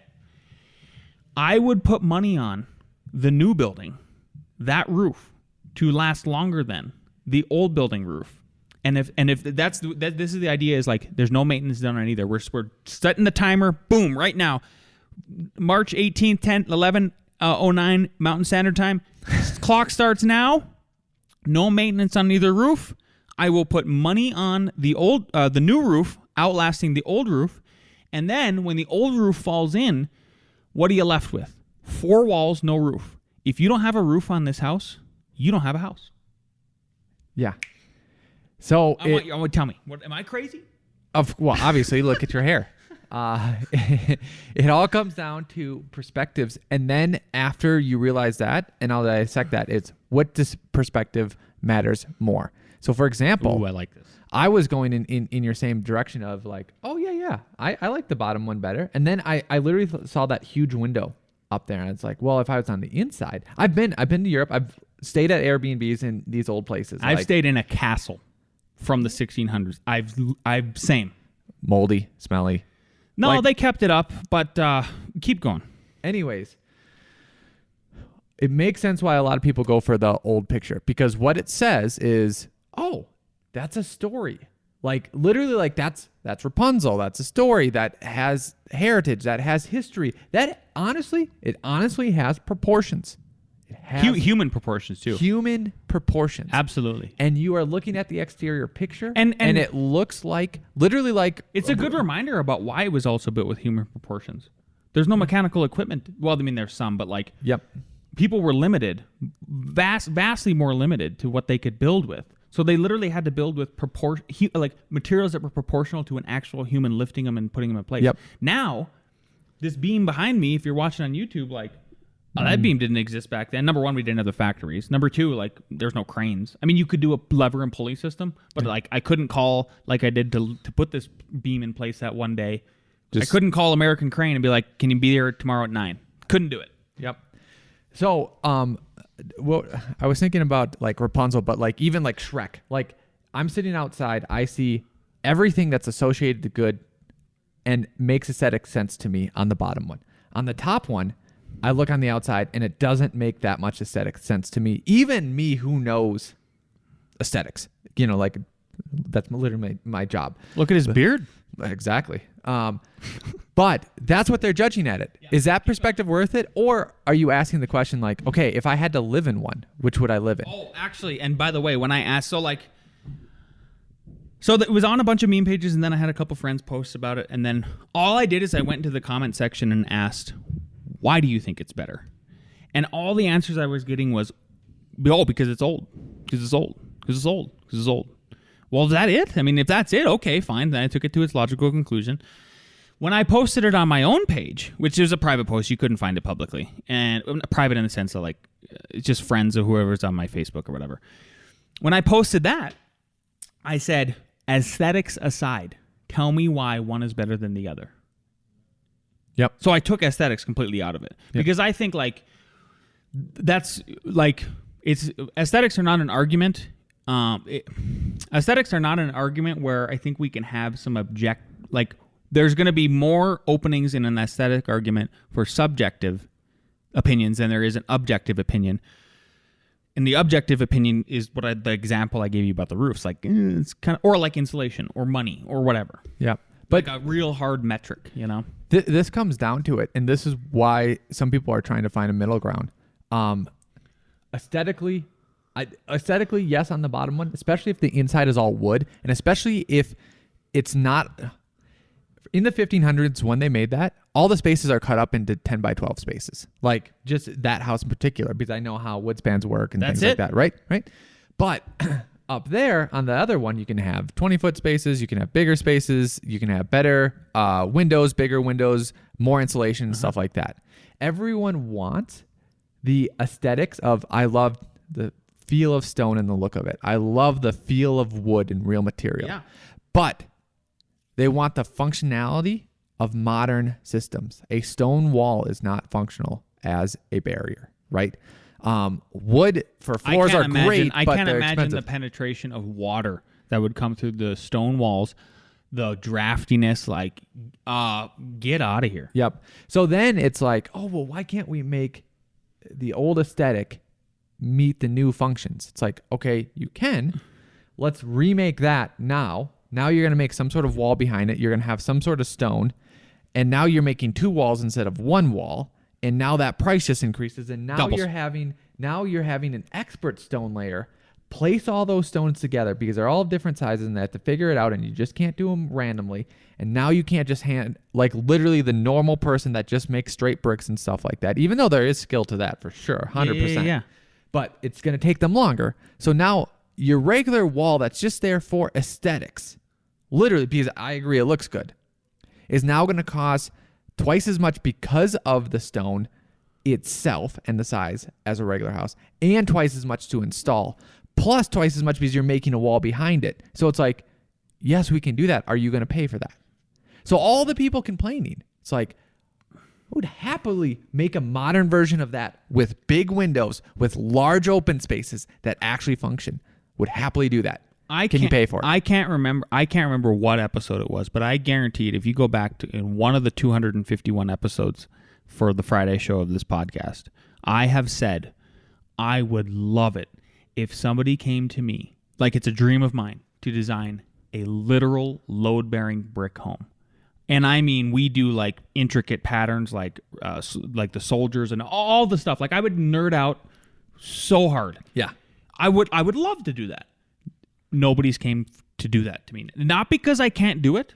I would put money on the new building, that roof, to last longer than the old building roof. And if this is the idea is like there's no maintenance done on either. We're setting the timer, boom, right now. March 18th, 10, 11, 09 Mountain Standard Time. Clock starts now. No maintenance on either roof. I will put money on the new roof, outlasting the old roof. And then when the old roof falls in, what are you left with? 4 walls, no roof. If you don't have a roof on this house, you don't have a house. Yeah. So I want tell me, am I crazy? Well, obviously, look at your hair. It all comes down to perspectives, and then after you realize that, and I'll dissect that, it's what perspective matters more. So, for example, ooh, I like this. I was going in your same direction of like, oh yeah, I like the bottom one better, and then I literally saw that huge window up there, and it's like, well, if I was on the inside, I've been to Europe, I've stayed at Airbnbs in these old places. I've stayed in a castle from the 1600s. I've same moldy, smelly. No, they kept it up, but keep going. Anyways, it makes sense why a lot of people go for the old picture, because what it says is, oh, that's a story. Like literally, like that's Rapunzel. That's a story that has heritage, that has history. It honestly has proportions. It has human proportions too. Human proportions. Absolutely. And you are looking at the exterior picture, and it looks like literally like it's a good reminder about why it was also built with human proportions. There's no mechanical equipment. Well, I mean, there's some, but like, yep, people were limited, vastly more limited to what they could build with. So they literally had to build with like materials that were proportional to an actual human, lifting them and putting them in place. Yep. Now, this beam behind me, if you're watching on YouTube, like, that beam didn't exist back then. Number one, we didn't have the factories. Number two, like, there's no cranes. I mean, you could do a lever and pulley system, but like, I couldn't call like I did to put this beam in place that one day. I couldn't call American Crane and be like, "Can you be there tomorrow at 9?" Couldn't do it. Yep. So, well, I was thinking about like Rapunzel, but like even like Shrek. Like I'm sitting outside, I see everything that's associated to good and makes aesthetic sense to me on the bottom one. On the top one, I look on the outside and it doesn't make that much aesthetic sense to me. Even me who knows aesthetics, like that's literally my job. Look at his beard. Exactly. But that's what they're judging at it. Is that perspective worth it? Or are you asking the question like, okay, if I had to live in one, which would I live in? Oh, actually, and by the way, when I asked, so it was on a bunch of meme pages, and then I had a couple friends post about it, and then all I did is I went into the comment section and asked, why do you think it's better? And all the answers I was getting was, because it's old. Because it's old. Because it's old. Because it's old. Well, is that it? I mean, if that's it, okay, fine. Then I took it to its logical conclusion. When I posted it on my own page, which is a private post, you couldn't find it publicly. And private in the sense of like, it's just friends of whoever's on my Facebook or whatever. When I posted that, I said, aesthetics aside, tell me why one is better than the other. Yep. So I took aesthetics completely out of it. Yep. Because I think aesthetics are not an argument. Aesthetics are not an argument where I think we can have some there's going to be more openings in an aesthetic argument for subjective opinions than there is an objective opinion. And the objective opinion is the example I gave you about the roofs, it's kind of, or like insulation or money or whatever. Yeah. But like a real hard metric, This comes down to it, and this is why some people are trying to find a middle ground. Aesthetically, yes on the bottom one, especially if the inside is all wood, and especially if it's not... In the 1500s, when they made that, all the spaces are cut up into 10 by 12 spaces. Like, just that house in particular, because I know how wood spans work and things like that, right? But up there, on the other one, you can have 20-foot spaces, you can have bigger spaces, you can have better windows, bigger windows, more insulation, stuff like that. Everyone wants the aesthetics of, I love the feel of stone and the look of it. I love the feel of wood and real material. Yeah. But they want the functionality of modern systems. A stone wall is not functional as a barrier, right? Wood for floors are great, I but can't they're imagine expensive. the penetration of water that would come through the stone walls, the draftiness, get out of here. Yep. So then it's like, oh, well, why can't we make the old aesthetic meet the new functions? It's like, okay, you can. Let's remake that now. Now you're going to make some sort of wall behind it. You're going to have some sort of stone. And now you're making two walls instead of one wall. And now that price just increases. And now you're having an expert stone layer. Place all those stones together because they're all different sizes and they have to figure it out. And you just can't do them randomly. And now you can't just literally the normal person that just makes straight bricks and stuff like that. Even though there is skill to that for sure, 100%. Yeah. But it's going to take them longer. So now your regular wall that's just there for aesthetics, literally, because I agree it looks good, is now going to cost twice as much because of the stone itself and the size as a regular house, and twice as much to install, plus twice as much because you're making a wall behind it. So it's like, yes, we can do that. Are you going to pay for that? So all the people complaining, it's like, I would happily make a modern version of that with big windows, with large open spaces that actually function. Would happily do that. Can you pay for it? I can't remember what episode it was, but I guarantee it. If you go back to in one of the 251 episodes for the Friday show of this podcast, I have said I would love it if somebody came to me, like it's a dream of mine, to design a literal load-bearing brick home. And I mean, we do like intricate patterns, like the soldiers and all the stuff. Like I would nerd out so hard. Yeah, I would love to do that. Nobody's came to do that to me. Not because I can't do it.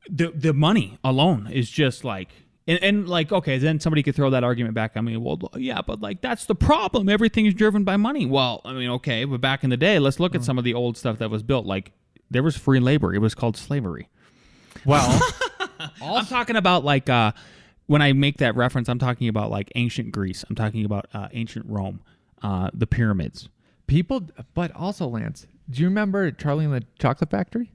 The money alone is just like, and like, okay, then somebody could throw that argument back. I mean, well, yeah, but like that's the problem. Everything is driven by money. Well, I mean, okay, but back in the day, let's look at some of the old stuff that was built. Like there was free labor. It was called slavery. Well, I'm talking about like when I make that reference, I'm talking about like ancient Greece. I'm talking about ancient Rome, the pyramids. But also, Lance, do you remember Charlie and the Chocolate Factory?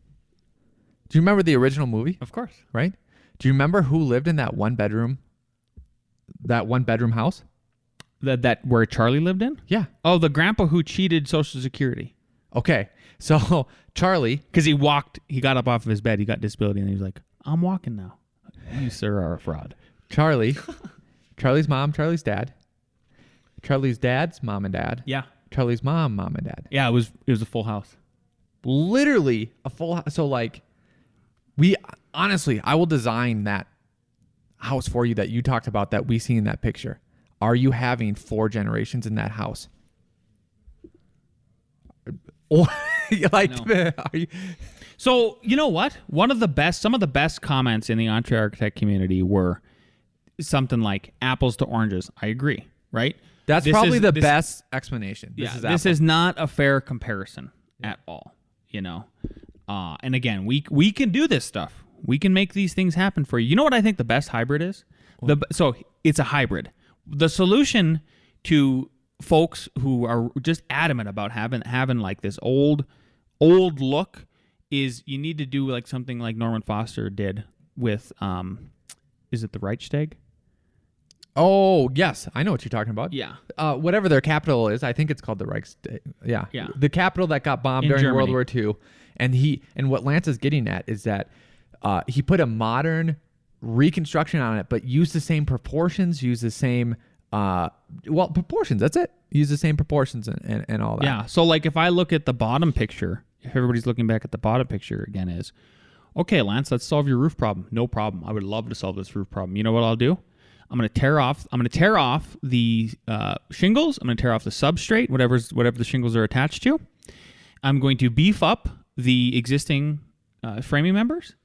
Do you remember the original movie? Of course. Right? Do you remember who lived in that one bedroom house? That where Charlie lived in? Yeah. Oh, the grandpa who cheated Social Security. Okay. So Charlie, because he got up off of his bed, he got disability, and he was like, I'm walking now. You, sir, are a fraud. Charlie Charlie's mom, Charlie's dad, Charlie's dad's mom and dad, Yeah. Charlie's mom and dad. Yeah, it was a full house. Literally a full house. So like, I will design that house for you that you talked about that we see in that picture. Are you having 4 generations in that house? Or like, No. are you? So you know what? Some of the best comments in the Entre Architect community were something like apples to oranges. I agree, right? That's This probably is- the this- best explanation. This is not a fair comparison at all. You know, and again, we can do this stuff. We can make these things happen for you. You know what I think the best hybrid is? So it's a hybrid. The solution to folks who are just adamant about having like this old look is you need to do like something like Norman Foster did with is it the Reichstag? Oh, yes. I know what you're talking about. Yeah. Whatever their capital is, I think it's called the Reichstag. Yeah. Yeah. The capital that got bombed In during Germany. World War II. And what Lance is getting at is that he put a modern reconstruction on it, but used the same proportions, used the same, proportions. That's it. Use the same proportions and all that. Yeah. So like if I look at the bottom picture, if everybody's looking back at the bottom picture again is, okay, Lance, let's solve your roof problem. No problem. I would love to solve this roof problem. You know what I'll do? I'm going to tear off the shingles. I'm going to tear off the substrate, whatever the shingles are attached to. I'm going to beef up the existing framing members.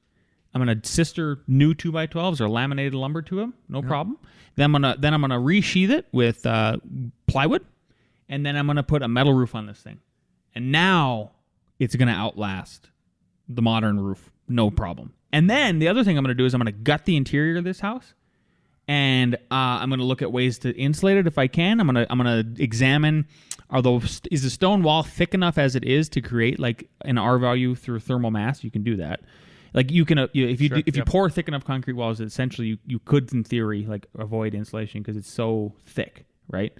I'm going to sister new 2x12s or laminated lumber to them. No problem. Then I'm going to resheath it with plywood, and then I'm going to put a metal roof on this thing. And now it's going to outlast the modern roof. No problem. And then the other thing I'm going to do is I'm going to gut the interior of this house. And I'm going to look at ways to insulate it if I can. I'm going to examine is the stone wall thick enough as it is to create like an R value through thermal mass. You can do that. Like you can if you pour thick enough concrete walls, essentially you could in theory like avoid insulation because it's so thick, right?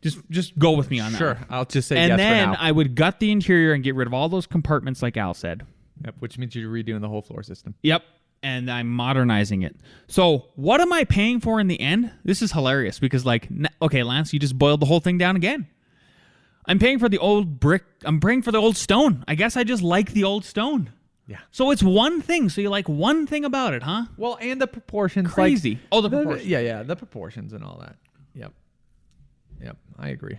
Just go with me on that. Sure. I'll just say And yes then for now. I would gut the interior and get rid of all those compartments, like Al said. Yep, which means you're redoing the whole floor system. Yep. And I'm modernizing it. So what am I paying for in the end? This is hilarious because okay, Lance, you just boiled the whole thing down again. I'm paying for the old brick. I'm paying for the old stone. I guess I just like the old stone. Yeah. So it's one thing. So you like one thing about it, huh? Well, and the proportions. Crazy. Like, The proportions. Yeah, the proportions and all that. Yep, I agree.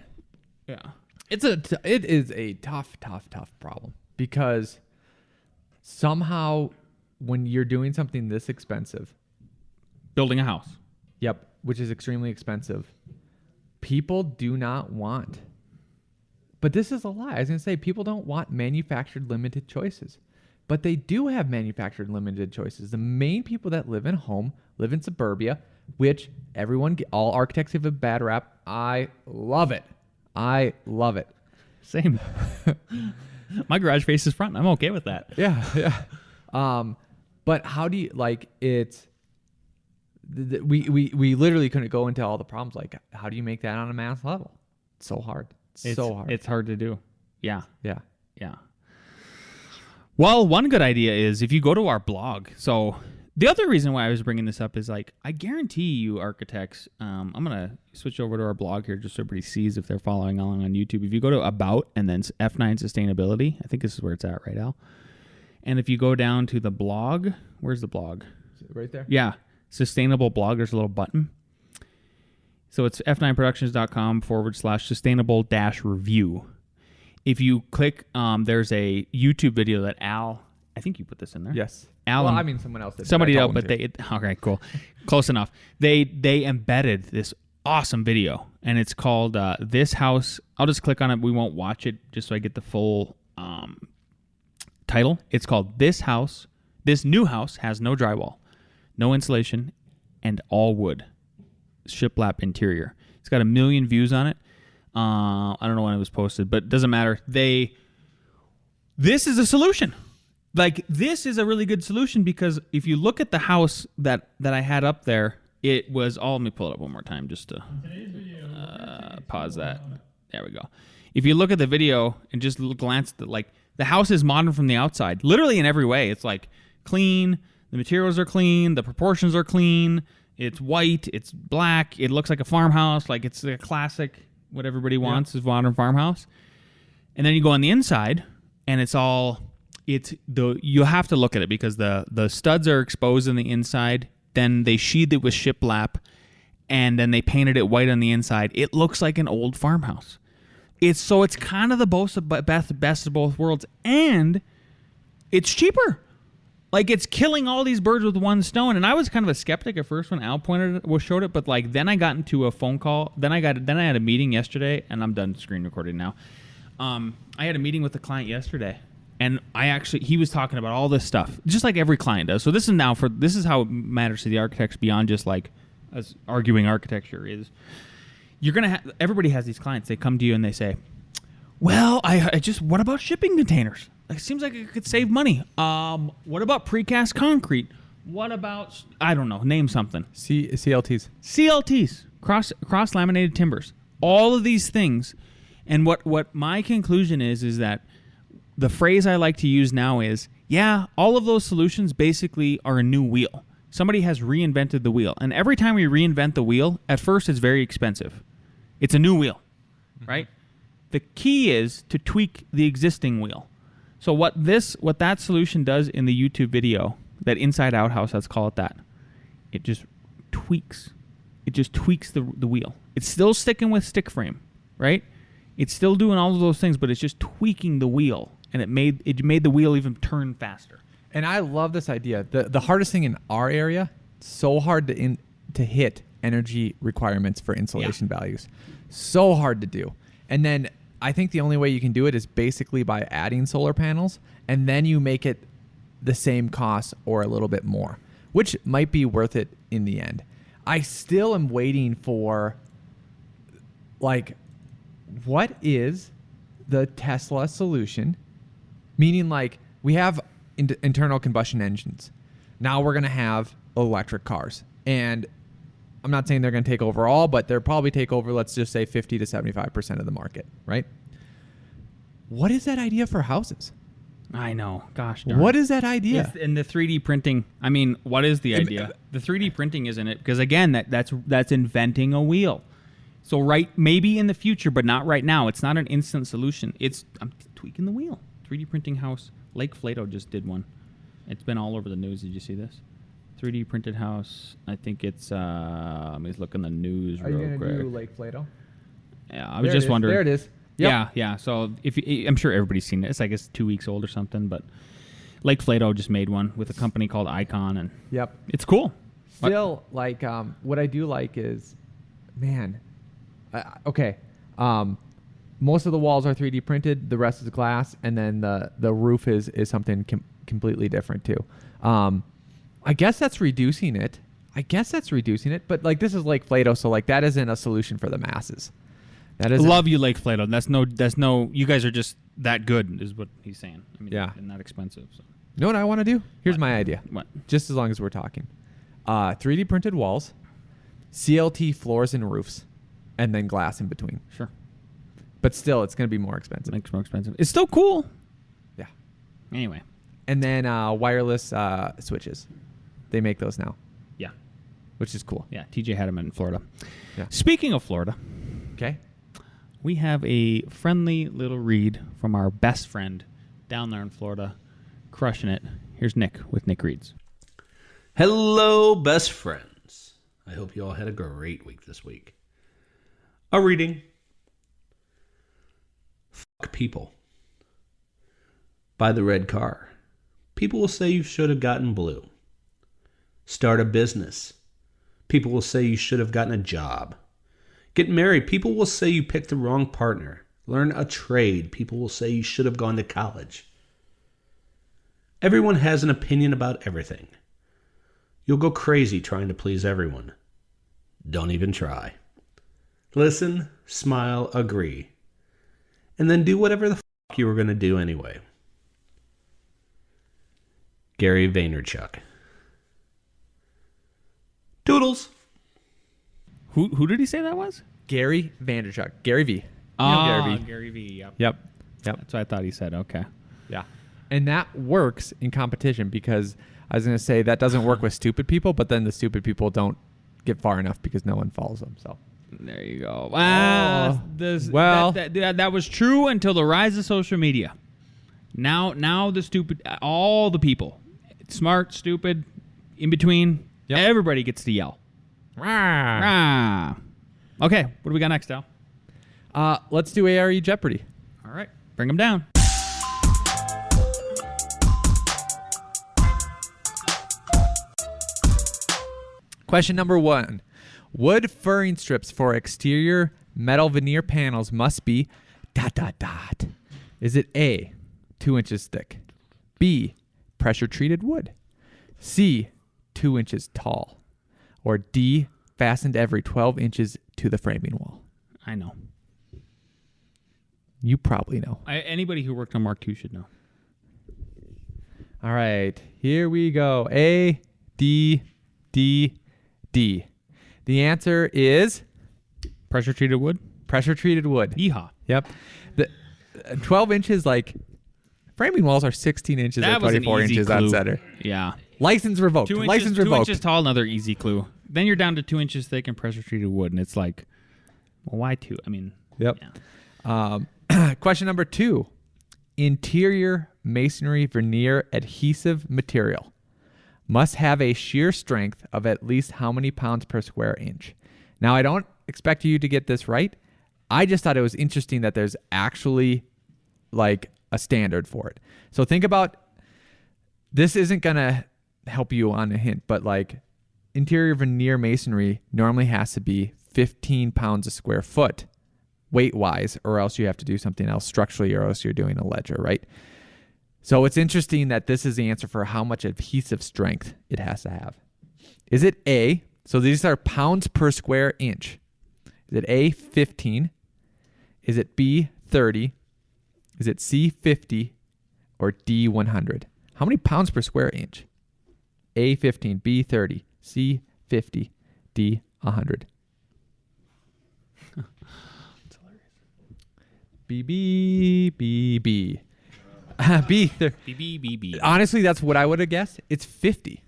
Yeah. It is a tough problem because somehow when you're doing something this expensive, Building a house. yep, which is extremely expensive, people do not want. But this is a lie. I was going to say people don't want manufactured limited choices. But they do have manufactured limited choices. The main people that live in home live in suburbia, which all architects have a bad rap. I love it. Same. My garage faces front. I'm okay with that. Yeah. But how do you it's? We literally couldn't go into all the problems. Like, how do you make that on a mass level? It's so hard. It's hard to do. Yeah. Yeah. Well, one good idea is if you go to our blog. So the other reason why I was bringing this up is I guarantee you architects, I'm going to switch over to our blog here just so everybody sees if they're following along on YouTube. If you go to About and then F9 Sustainability, I think this is where it's at, right, Al? And if you go down to the blog, where's the blog? Is it right there? Yeah. Sustainable blog, there's a little button. So it's f9productions.com/sustainable-review. If you click, there's a YouTube video that Al, I think you put this in there. Yes. Alan, Well, I mean, someone else did. somebody I else, told but them to. okay, cool. Close enough. They embedded this awesome video, and it's called This House. I'll just click on it. We won't watch it just so I get the full title. It's called This New House Has No Drywall, No Insulation, and All Wood. Shiplap interior. It's got 1 million views on it. I don't know when it was posted, but it doesn't matter. This is a solution. This is a really good solution because if you look at the house that I had up there, it was all. Let me pull it up one more time just to pause that. There we go. If you look at the video and just glance at the house is modern from the outside, literally in every way. It's clean. The materials are clean. The proportions are clean. It's white. It's black. It looks like a farmhouse. Like it's a classic, what everybody wants is modern farmhouse. And then you go on the inside, and you have to look at it because the studs are exposed on the inside. Then they sheathed it with shiplap, and then they painted it white on the inside. It looks like an old farmhouse. It's kind of the best of both worlds, and it's cheaper. Like, it's killing all these birds with one stone. And I was kind of a skeptic at first when Al showed it, but like then I got into a phone call. Then I had a meeting yesterday, and I'm done screen recording now. I had a meeting with a client yesterday, and he was talking about all this stuff, just like every client does. So this is how it matters to the architects beyond just like us arguing architecture is. You're gonna everybody has these clients. They come to you and they say, "Well, what about shipping containers? It seems like it could save money. What about precast concrete? What about, I don't know, name something. CLTs. CLTs, cross laminated timbers. All of these things. And what my conclusion is that the phrase I like to use now is, all of those solutions basically are a new wheel. Somebody has reinvented the wheel. And every time we reinvent the wheel, at first it's very expensive. It's a new wheel, right? The key is to tweak the existing wheel. So what that solution does in the YouTube video, that inside out house, let's call it that, it just tweaks. It just tweaks the wheel. It's still sticking with stick frame, right? It's still doing all of those things, but it's just tweaking the wheel, and it made the wheel even turn faster. And I love this idea. The hardest thing in our area, so hard to hit energy requirements for insulation values. So hard to do. And then I think the only way you can do it is basically by adding solar panels, and then you make it the same cost or a little bit more, which might be worth it in the end. I still am waiting for, like, what is the Tesla solution? Meaning, like, we have internal combustion engines. Now we're going to have electric cars. And I'm not saying they're going to take over all, but they'll probably take over, let's just say, 50 to 75% of the market, right? What is that idea for houses? I know. Gosh darn. What is that idea? And the 3D printing, I mean, what is the idea? The 3D printing isn't it? Because, again, that's inventing a wheel. So maybe in the future, but not right now. It's not an instant solution. I'm tweaking the wheel. 3D printing house. Lake Flato just did one. It's been all over the news. Did you see this? 3D printed house. I think it's. Let me look in the news real quick. Are you going to do Lake Flato? Yeah, I was just wondering. There it is. Yep. Yeah. So I'm sure everybody's seen it. It's, I guess, 2 weeks old or something. But Lake Flato just made one with a company called Icon, and it's cool. Still, like, what I do like is, man, most of the walls are 3D printed. The rest is glass, and then the roof is something completely different too. I guess that's reducing it. But like, this is Lake Flato, so like that isn't a solution for the masses. That is love you, Lake Flato. That's no. You guys are just that good, is what he's saying. I mean, and not expensive. So. You know what I want to do? Here's my idea. What? Just as long as we're talking, 3D printed walls, CLT floors and roofs, and then glass in between. Sure. But still, it's going to be more expensive. Makes more expensive. It's still cool. Yeah. Anyway. And then wireless switches. They make those now. Yeah. Which is cool. Yeah. TJ had them in Florida. Yeah. Speaking of Florida. Okay. We have a friendly little read from our best friend down there in Florida. Crushing it. Here's Nick with Nick Reads. Hello, best friends. I hope you all had a great week this week. A reading. Fuck people. Buy the red car. People will say you should have gotten blue. Start a business. People will say you should have gotten a job. Get married. People will say you picked the wrong partner. Learn a trade. People will say you should have gone to college. Everyone has an opinion about everything. You'll go crazy trying to please everyone. Don't even try. Listen, smile, agree. And then do whatever the fuck you were going to do anyway. Gary Vaynerchuk. Toodles. Who did he say that was? Gary Vaynerchuk. Gary V. Gary V. Yep. That's what I thought he said. Okay. Yeah. And that works in competition because I was going to say that doesn't work with stupid people, but then the stupid people don't get far enough because no one follows them. So There you go. well, That was true until the rise of social media. Now the stupid, all the people, smart, stupid, in between, everybody gets to yell. Rah. Okay, what do we got next, Al? let's do A.R.E. Jeopardy. All right, bring them down. Question number 1. Wood furring strips for exterior metal veneer panels must be ... Is it A, 2 inches thick, B, pressure treated wood, C, 2 inches tall, or D, fastened every 12 inches to the framing wall? I know. You probably know. Anybody who worked on Mark II should know. All right, here we go. A, D, D, D. The answer is Pressure treated wood? pressure treated wood. Yeehaw. Yep. The 12 inches, like, framing walls are 16 inches That or was an 24 easy inches clue. on center. Yeah. License revoked. 2 inches, License 2 revoked. inches tall, another easy clue. Then you're down to 2 inches thick and pressure treated wood, and it's like, well, why 2? I mean, Yep. yeah. Question number 2. Interior masonry veneer adhesive material must have a shear strength of at least how many pounds per square inch? Now, I don't expect you to get this right. I just thought it was interesting that there's actually like a standard for it. So think about, this isn't going to help you on a hint, but like interior veneer masonry normally has to be 15 pounds a square foot weight-wise, or else you have to do something else structurally, or else you're doing a ledger, right? So it's interesting that this is the answer for how much adhesive strength it has to have. Is it A? So these are pounds per square inch. Is it A, 15? Is it B, 30? Is it C, 50? Or D, 100? How many pounds per square inch? A, 15, B, 30, C, 50, D, 100. B, B, B, B. B. B. Honestly, that's what I would have guessed. It's 50.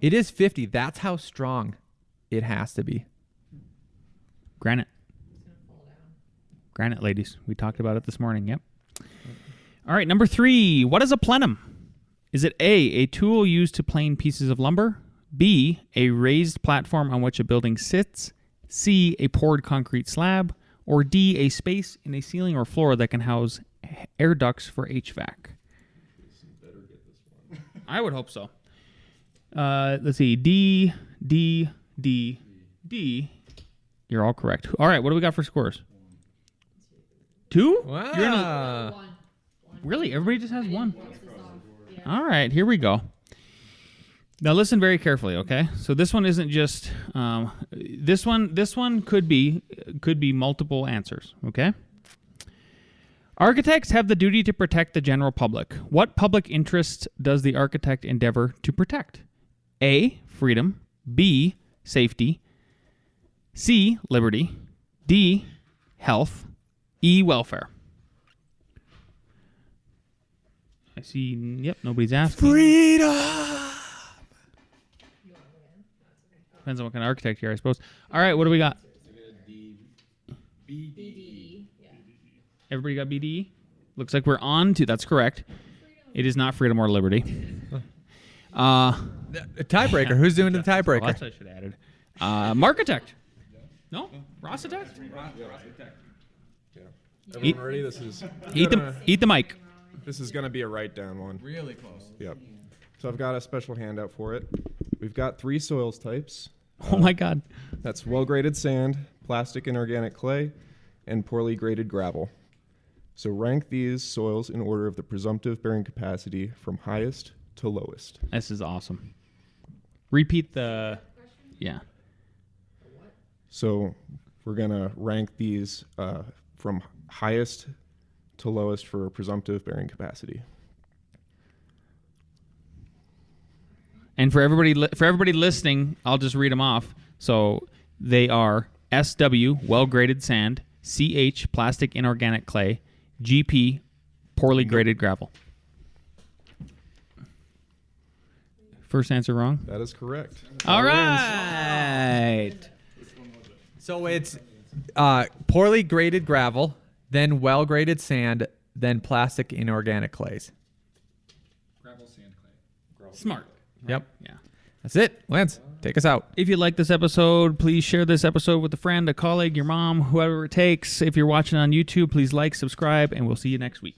It is 50. That's how strong it has to be. Granite. Granite, ladies. We talked about it this morning. Yep. All right, number 3. What is a plenum? Is it A, tool used to plane pieces of lumber? B, a raised platform on which a building sits? C, a poured concrete slab? Or D, a space in a ceiling or floor that can house air ducts for HVAC? I would hope so. Let's see. D. You're all correct. All right, what do we got for scores? 2? Wow. Really? Everybody just has 1? All right, here we go. Now listen very carefully, okay? So this one isn't just this one could be multiple answers, okay? Architects have the duty to protect the general public. What public interest does the architect endeavor to protect? A, freedom, B, safety, C, liberty, D, health, E, welfare. I see, yep, nobody's asking. Freedom. Depends on what kind of architect here, I suppose. All right, what do we got? BDE. Yeah. Everybody got BDE? Looks like we're on to, that's correct. It is not freedom or liberty. A tiebreaker. Who's doing the Well, tiebreaker? that's what I should have added. Markitect. No? Rossitect? Everyone ready? This is Eat the mic. This is going to be a write-down one. Really close. Yep. So I've got a special handout for it. We've got 3 soils types. Oh my God. That's well-graded sand, plastic and organic clay, and poorly graded gravel. So rank these soils in order of the presumptive bearing capacity from highest to lowest. This is awesome. Repeat the... Yeah. So we're going to rank these from highest to lowest for presumptive bearing capacity. And for everybody listening, I'll just read them off. So they are SW, well-graded sand, CH, plastic inorganic clay, GP, poorly graded gravel. First answer wrong. That is correct. All right. So it's poorly graded gravel, then well-graded sand, then plastic inorganic clays. Smart. Yep. Yeah. That's it. Lance, take us out. If you like this episode, please share this episode with a friend, a colleague, your mom, whoever it takes. If you're watching on YouTube, please like, subscribe, and we'll see you next week.